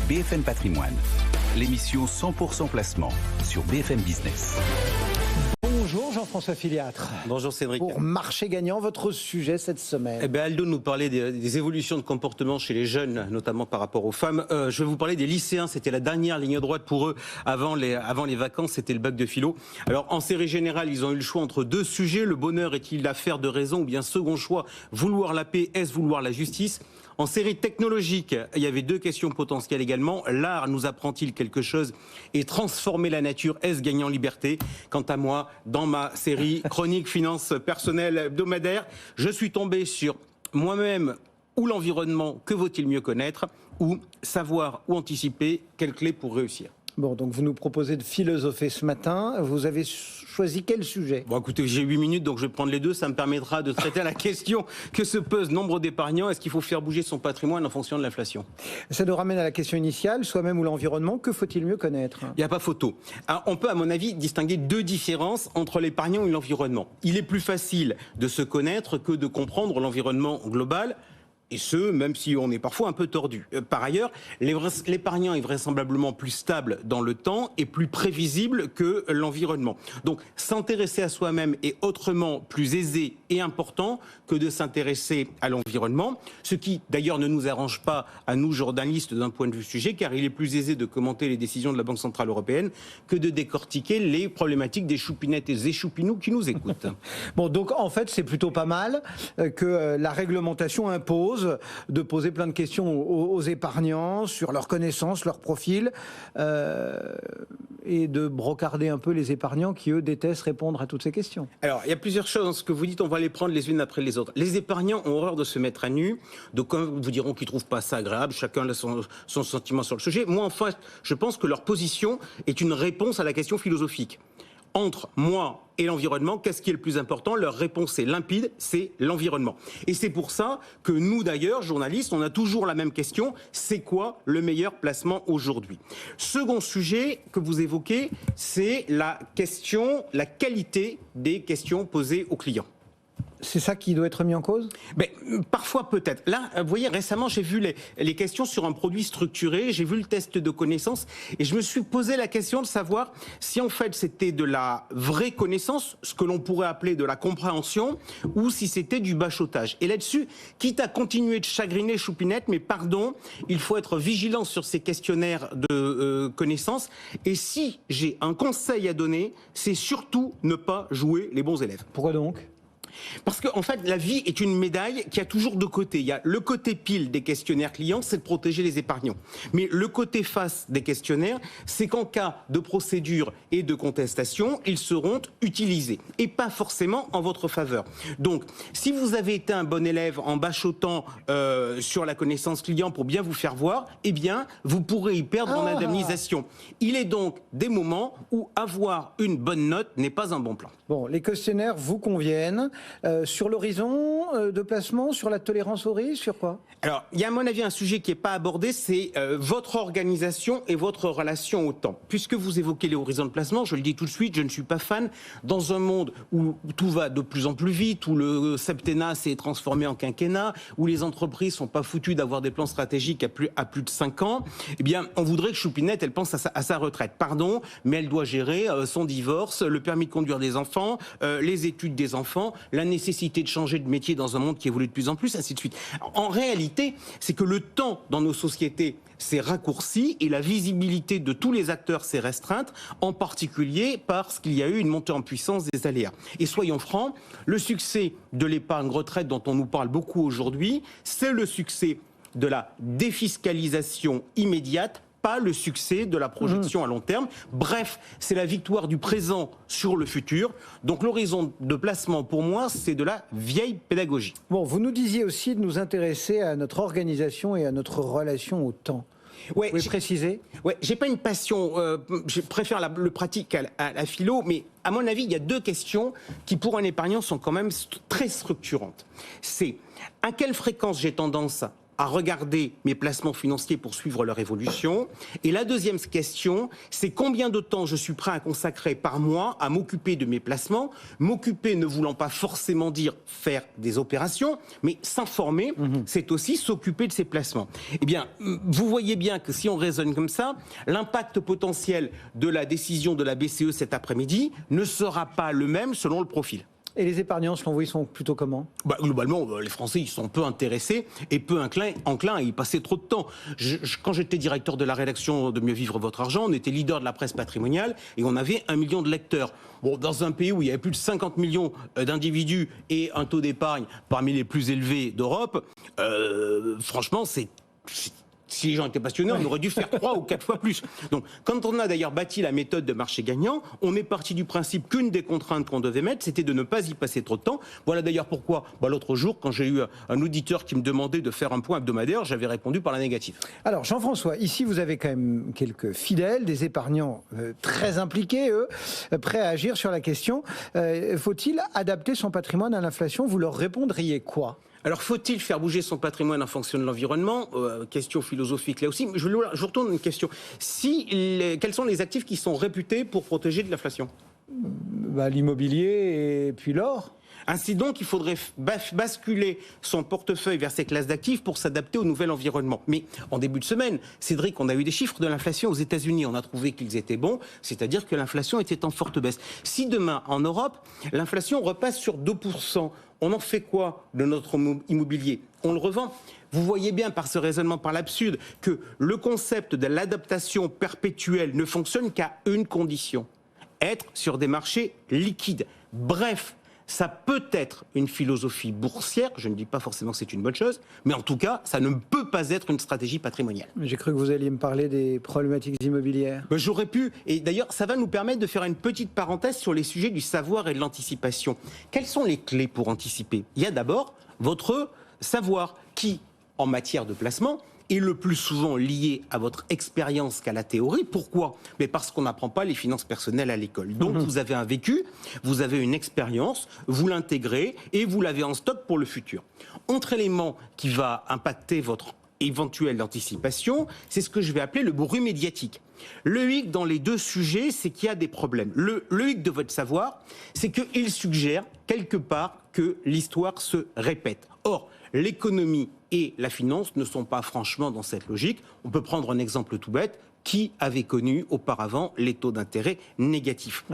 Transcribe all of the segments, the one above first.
BFM Patrimoine, l'émission 100% placement sur BFM Business. Bonjour Jean-François Filiatre. Bonjour Cédric. Pour Marché Gagnant, votre sujet cette semaine. Aldo nous parlait des évolutions de comportement chez les jeunes, notamment par rapport aux femmes. Je vais vous parler des lycéens. C'était la dernière ligne droite pour eux avant les vacances. C'était le bac de philo. Alors en série générale, ils ont eu le choix entre deux sujets. Le bonheur est-il l'affaire de raison, ou bien second choix, vouloir la paix, est-ce vouloir la justice? En série technologique, il y avait deux questions potentielles également. L'art nous apprend-il quelque chose et transformer la nature, est-ce gagner en liberté? Quant à moi, dans ma série Chronique Finances Personnelles hebdomadaire, je suis tombé sur moi-même ou l'environnement, que vaut-il mieux connaître, ou savoir ou anticiper quelles clés pour réussir. Bon, donc vous nous proposez de philosopher ce matin. Vous avez choisi quel sujet? Bon, écoutez, j'ai 8 minutes, donc je vais prendre les deux. Ça me permettra de traiter la question que se pose nombre d'épargnants. Est-ce qu'il faut faire bouger son patrimoine en fonction de l'inflation? Ça nous ramène à la question initiale, soi-même ou l'environnement. Que faut-il mieux connaître? Il n'y a pas photo. Alors, on peut, à mon avis, distinguer deux différences entre l'épargnant et l'environnement. Il est plus facile de se connaître que de comprendre l'environnement global. Et ce, même si on est parfois un peu tordu. Par ailleurs, l'épargnant est vraisemblablement plus stable dans le temps et plus prévisible que l'environnement. Donc, s'intéresser à soi-même est autrement plus aisé et important que de s'intéresser à l'environnement. Ce qui, d'ailleurs, ne nous arrange pas à nous, journalistes, d'un point de vue sujet, car il est plus aisé de commenter les décisions de la Banque Centrale Européenne que de décortiquer les problématiques des choupinettes et des choupinous qui nous écoutent. Bon, donc, en fait, c'est plutôt pas mal que la réglementation impose de poser plein de questions aux épargnants sur leurs connaissances, leur profil, et de brocarder un peu les épargnants qui, eux, détestent répondre à toutes ces questions. Alors, il y a plusieurs choses dans ce que vous dites, on va les prendre les unes après les autres. Les épargnants ont horreur de se mettre à nu, donc comme vous diront qu'ils ne trouvent pas ça agréable, chacun a son sentiment sur le sujet. Moi, en fait, je pense que leur position est une réponse à la question philosophique. Entre moi et l'environnement, qu'est-ce qui est le plus important? Leur réponse est limpide, c'est l'environnement. Et c'est pour ça que nous, d'ailleurs, journalistes, on a toujours la même question, c'est quoi le meilleur placement aujourd'hui? Second sujet que vous évoquez, c'est la qualité des questions posées aux clients. C'est ça qui doit être mis en cause? Parfois peut-être. Là, vous voyez, récemment, j'ai vu les questions sur un produit structuré, j'ai vu le test de connaissance et je me suis posé la question de savoir si en fait c'était de la vraie connaissance, ce que l'on pourrait appeler de la compréhension, ou si c'était du bachotage. Et là-dessus, quitte à continuer de chagriner Choupinette, mais pardon, il faut être vigilant sur ces questionnaires de connaissances. Et si j'ai un conseil à donner, c'est surtout ne pas jouer les bons élèves. Pourquoi donc? Parce qu'en fait, la vie est une médaille qui a toujours deux côtés. Il y a le côté pile des questionnaires clients, c'est de protéger les épargnants. Mais le côté face des questionnaires, c'est qu'en cas de procédure et de contestation, ils seront utilisés. Et pas forcément en votre faveur. Donc, si vous avez été un bon élève en bachotant sur la connaissance client pour bien vous faire voir, eh bien, vous pourrez y perdre en indemnisation. Il est donc des moments où avoir une bonne note n'est pas un bon plan. Bon, les questionnaires vous conviennent. Sur l'horizon de placement, sur la tolérance au risque, sur quoi? Alors, il y a à mon avis un sujet qui n'est pas abordé, c'est votre organisation et votre relation au temps. Puisque vous évoquez les horizons de placement, je le dis tout de suite, je ne suis pas fan. Dans un monde où tout va de plus en plus vite, où le septennat s'est transformé en quinquennat, où les entreprises ne sont pas foutues d'avoir des plans stratégiques à plus de 5 ans, eh bien, on voudrait que Choupinette, elle pense à sa retraite. Pardon, mais elle doit gérer son divorce, le permis de conduire des enfants, les études des enfants, la nécessité de changer de métier dans un monde qui évolue de plus en plus, ainsi de suite. En réalité, c'est que le temps dans nos sociétés s'est raccourci et la visibilité de tous les acteurs s'est restreinte, en particulier parce qu'il y a eu une montée en puissance des aléas. Et soyons francs, le succès de l'épargne retraite dont on nous parle beaucoup aujourd'hui, c'est le succès de la défiscalisation immédiate, pas le succès de la projection à long terme. Bref, c'est la victoire du présent sur le futur. Donc l'horizon de placement, pour moi, c'est de la vieille pédagogie. Bon, vous nous disiez aussi de nous intéresser à notre organisation et à notre relation au temps. Ouais, vous pouvez préciser? Ouais, j'ai pas une passion, je préfère le pratique à la philo, mais à mon avis, il y a deux questions qui, pour un épargnant, sont quand même très structurantes. C'est à quelle fréquence j'ai tendance à regarder mes placements financiers pour suivre leur évolution. Et la deuxième question, c'est combien de temps je suis prêt à consacrer par mois à m'occuper de mes placements. M'occuper ne voulant pas forcément dire faire des opérations, mais s'informer, c'est aussi s'occuper de ses placements. Eh bien, vous voyez bien que si on raisonne comme ça, l'impact potentiel de la décision de la BCE cet après-midi ne sera pas le même selon le profil. Et les épargnants, selon vous, ils sont plutôt comment ? Globalement, les Français, ils sont peu intéressés et peu enclins à y passer trop de temps. Quand j'étais directeur de la rédaction de Mieux Vivre Votre Argent, on était leader de la presse patrimoniale et on avait 1 million de lecteurs. Bon, dans un pays où il y avait plus de 50 millions d'individus et un taux d'épargne parmi les plus élevés d'Europe, franchement, si les gens étaient passionnés, on aurait dû faire 3 ou 4 fois plus. Donc, quand on a d'ailleurs bâti la méthode de marché gagnant, on est parti du principe qu'une des contraintes qu'on devait mettre, c'était de ne pas y passer trop de temps. Voilà d'ailleurs pourquoi, l'autre jour, quand j'ai eu un auditeur qui me demandait de faire un point hebdomadaire, j'avais répondu par la négative. Alors, Jean-François, ici, vous avez quand même quelques fidèles, des épargnants très impliqués, eux, prêts à agir sur la question. Faut-il adapter son patrimoine à l'inflation ? Vous leur répondriez quoi ? Alors, faut-il faire bouger son patrimoine en fonction de l'environnement ? Question philosophique là aussi. Je retourne une question. Quels sont les actifs qui sont réputés pour protéger de l'inflation ? L'immobilier et puis l'or. Ainsi donc, il faudrait basculer son portefeuille vers ces classes d'actifs pour s'adapter au nouvel environnement. Mais en début de semaine, Cédric, on a eu des chiffres de l'inflation aux États-Unis. On a trouvé qu'ils étaient bons, c'est-à-dire que l'inflation était en forte baisse. Si demain, en Europe, l'inflation repasse sur 2%, on en fait quoi de notre immobilier ? On le revend ? Vous voyez bien par ce raisonnement, par l'absurde, que le concept de l'adaptation perpétuelle ne fonctionne qu'à une condition : être sur des marchés liquides. Bref, ça peut être une philosophie boursière, je ne dis pas forcément que c'est une bonne chose, mais en tout cas, ça ne peut pas être une stratégie patrimoniale. J'ai cru que vous alliez me parler des problématiques immobilières. J'aurais pu, et d'ailleurs, ça va nous permettre de faire une petite parenthèse sur les sujets du savoir et de l'anticipation. Quelles sont les clés pour anticiper ? Il y a d'abord votre savoir qui, en matière de placement, est le plus souvent lié à votre expérience qu'à la théorie. Pourquoi ? Mais parce qu'on n'apprend pas les finances personnelles à l'école. Donc vous avez un vécu, vous avez une expérience, vous l'intégrez et vous l'avez en stock pour le futur. Autre élément qui va impacter votre éventuelle anticipation, c'est ce que je vais appeler le bruit médiatique. Le hic dans les deux sujets, c'est qu'il y a des problèmes. Le hic de votre savoir, c'est qu'il suggère quelque part que l'histoire se répète. Or, l'économie et la finance ne sont pas franchement dans cette logique. On peut prendre un exemple tout bête. Qui avait connu auparavant les taux d'intérêt négatifs ?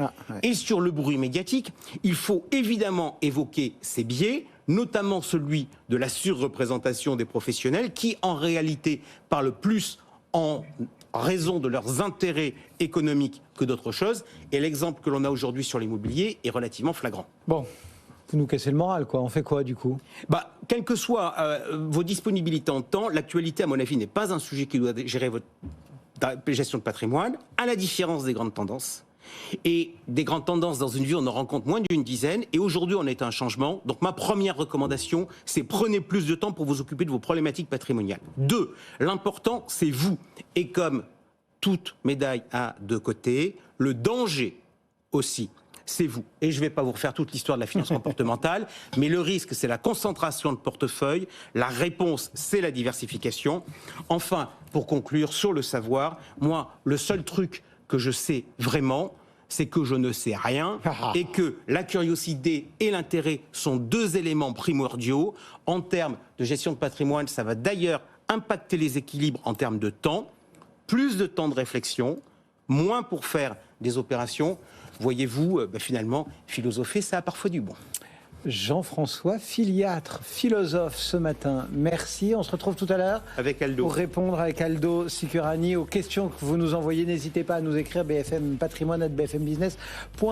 Et sur le bruit médiatique, il faut évidemment évoquer ces biais, notamment celui de la surreprésentation des professionnels qui, en réalité, parlent plus en raison de leurs intérêts économiques que d'autres choses. Et l'exemple que l'on a aujourd'hui sur l'immobilier est relativement flagrant. Bon. Vous nous cassez le moral, quoi. On fait quoi, du coup ? Quelles que soient vos disponibilités en temps, l'actualité, à mon avis, n'est pas un sujet qui doit gérer votre gestion de patrimoine, à la différence des grandes tendances. Et des grandes tendances, dans une vie, on en rencontre moins d'une dizaine. Et aujourd'hui, on est à un changement. Donc, ma première recommandation, c'est prenez plus de temps pour vous occuper de vos problématiques patrimoniales. 2, l'important, c'est vous. Et comme toute médaille a deux côtés, le danger aussi, c'est vous. Et je ne vais pas vous refaire toute l'histoire de la finance comportementale, mais le risque, c'est la concentration de portefeuille. La réponse, c'est la diversification. Enfin, pour conclure, sur le savoir, moi, le seul truc que je sais vraiment, c'est que je ne sais rien et que la curiosité et l'intérêt sont deux éléments primordiaux. En termes de gestion de patrimoine, ça va d'ailleurs impacter les équilibres en termes de temps. Plus de temps de réflexion, moins pour faire des opérations. Voyez-vous, finalement, philosopher, ça a parfois du bon. Jean-François Filiatre, philosophe ce matin. Merci. On se retrouve tout à l'heure avec Aldo pour répondre avec Aldo Sicurani aux questions que vous nous envoyez. N'hésitez pas à nous écrire bfmpatrimoine@bfmbusiness.fr.